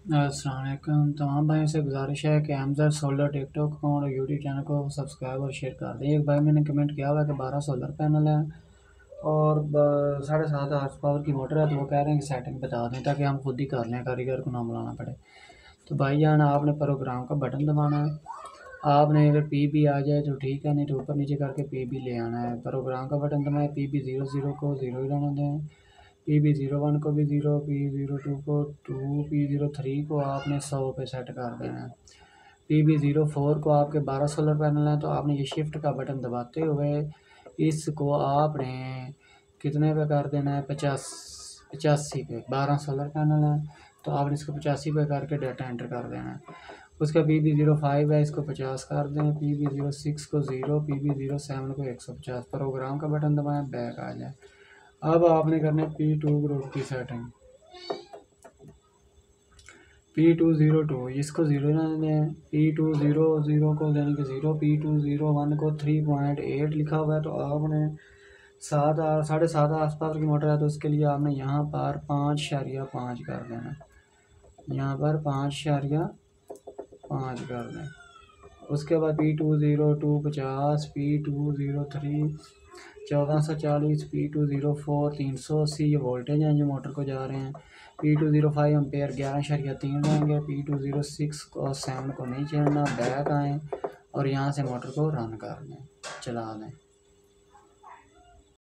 अस्सलाम वालेकुम। तमाम भाइयों से गुजारिश है कि हमदर्द सोलर टिकटॉक अकाउंट और यूट्यूब चैनल को सब्सक्राइब और शेयर कर दें। एक भाई मैंने कमेंट किया हुआ है कि 12 सोलर पैनल है और 7.5 हॉर्स पावर की मोटर है, तो वो कह रहे हैं कि सेटिंग बता दें ताकि हम खुद ही कर लें, कारीगर को ना बुलाना पड़े। तो भाई जान, आपने प्रोग्राम का बटन दबाना है। आपने अगर पी भी आ जाए तो ठीक है, नहीं तो ऊपर नीचे करके पी भी ले आना है। प्रोग्राम का बटन दबाएं, पी बी 00 को 0 ही रहने दें, पी बी 01 को भी 0, पी 02 को 2, पी 03 को आपने 100 पे सेट कर देना है। पी बी 04 को आपके 12 सोलर पैनल हैं, तो आपने ये शिफ्ट का बटन दबाते हुए इसको आपने कितने पे कर देना है, 85 पे। 12 सोलर पैनल है तो आपने इसको 85 पे करके डाटा एंटर कर देना है। उसका पी बी 05 है, इसको 50 कर दें, पी बी 06 को 0, पी बी 07 को 150। प्रोग्राम का बटन दबाएं, बैक आ जाए। अब आपने करना है P2 ग्रुप की सेटिंग। P202 इसको 0 ना दें, P200 को यानी कि 0, P201 को 3.8 लिखा हुआ है, तो आपने 7.5 आस पास की मोटर है तो उसके लिए आपने यहाँ पर 5.5 कर देना, यहाँ पर 5.5 कर दें। उसके बाद P202 50, P203 1440, P204 380, ये वोल्टेज हैं जो मोटर को जा रहे हैं। P205 एम्पेयर 11.3 रहेंगे। P206 और 7 को नहीं छेड़ना, बैक आएँ और यहाँ से मोटर को रन कर दें, चला दें।